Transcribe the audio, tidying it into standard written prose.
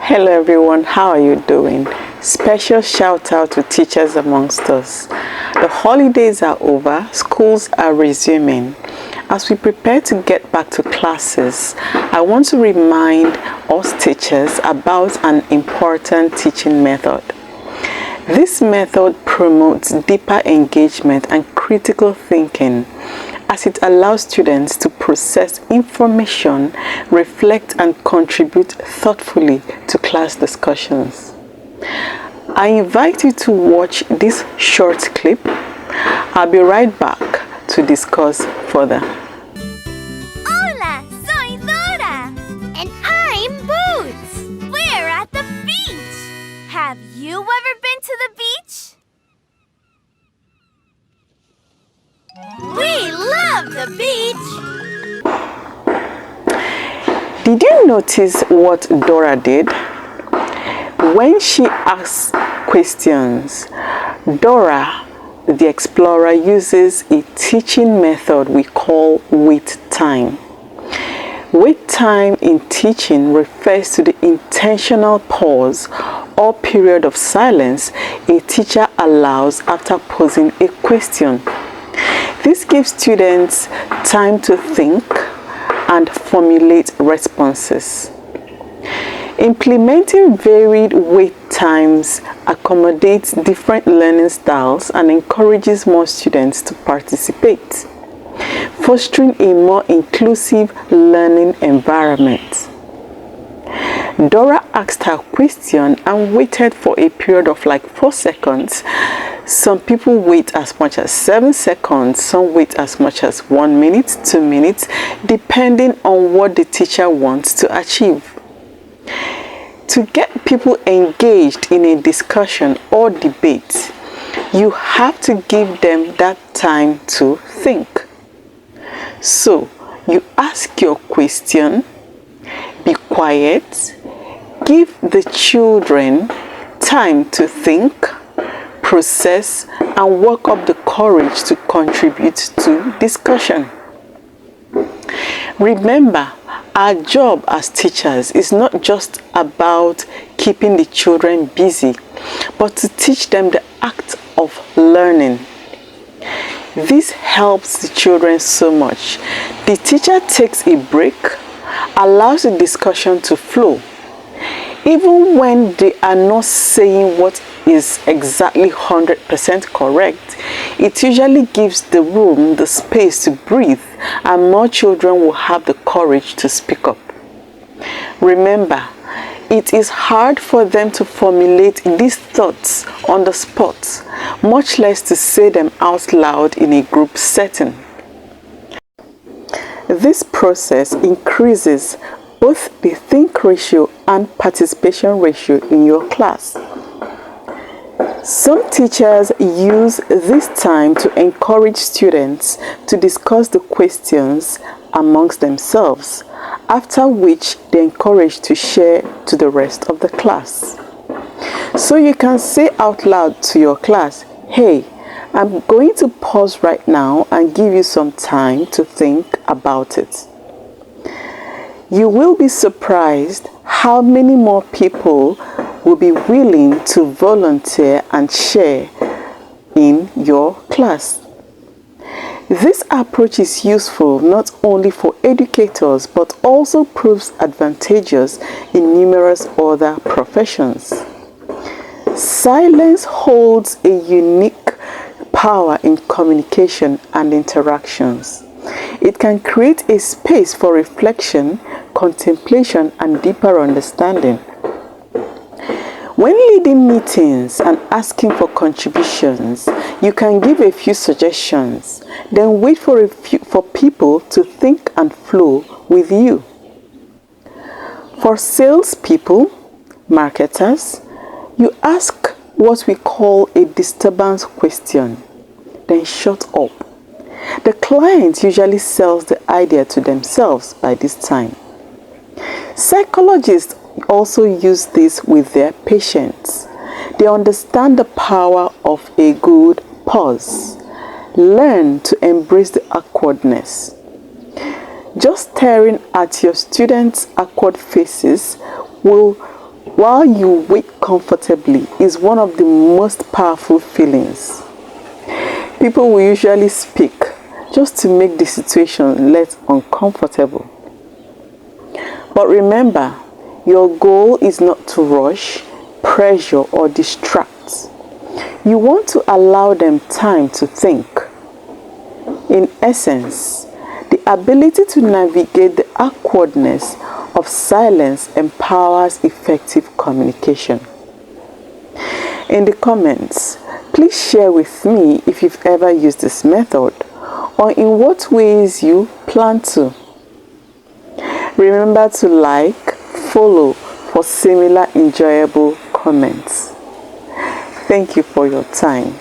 Hello everyone, how are you doing? Special shout out to teachers amongst us. The holidays are over, schools are resuming. As we prepare to get back to classes, I want to remind us teachers about an important teaching method. This method promotes deeper engagement and critical thinking, as it allows students to process information, reflect and contribute thoughtfully to class discussions. I invite you to watch this short clip. I'll be right back to discuss further. Hola, soy Dora. And I'm Boots. We're at the beach. Have you ever been to the beach? We love the beach! Did you notice what Dora did? When she asked questions, Dora, the explorer, uses a teaching method we call wait time. Wait time in teaching refers to the intentional pause or period of silence a teacher allows after posing a question. This gives students time to think and formulate responses. Implementing varied wait times accommodates different learning styles and encourages more students to participate, fostering a more inclusive learning environment. Dora asked her question and waited for a period of like 4 seconds. Some people wait as much as 7 seconds, some wait as much as 1 minute, 2 minutes, depending on what the teacher wants to achieve. To get people engaged in a discussion or debate, you have to give them that time to think. So, you ask your question, be quiet, give the children time to think, process, and work up the courage to contribute to discussion. Remember, our job as teachers is not just about keeping the children busy, but to teach them the act of learning. This helps the children so much. The teacher takes a break, allows the discussion to flow. Even when they are not saying what is exactly 100% correct, it usually gives the room the space to breathe, and more children will have the courage to speak up. Remember, it is hard for them to formulate these thoughts on the spot, much less to say them out loud in a group setting. This process increases both the think ratio and participation ratio in your class. Some teachers use this time to encourage students to discuss the questions amongst themselves, after which they encourage to share to the rest of the class. So you can say out loud to your class, "Hey, I'm going to pause right now and give you some time to think about it." You will be surprised how many more people will be willing to volunteer and share in your class. This approach is useful not only for educators but also proves advantageous in numerous other professions. Silence holds a unique power in communication and interactions. It can create a space for reflection, contemplation, and deeper understanding. When leading meetings and asking for contributions, you can give a few suggestions, then wait for people to think and flow with you. For salespeople, marketers, you ask what we call a disturbance question, then shut up. The client usually sells the idea to themselves by this time. Psychologists also use this with their patients. They understand the power of a good pause. Learn to embrace the awkwardness. Just staring at your students' awkward faces will while you wait comfortably is one of the most powerful feelings. People will usually speak just to make the situation less uncomfortable. But remember, your goal is not to rush, pressure, or distract. You want to allow them time to think. In essence, the ability to navigate the awkwardness of silence empowers effective communication. In the comments, please share with me if you've ever used this method or in what ways you plan to. Remember to like, follow for similar enjoyable comments. Thank you for your time.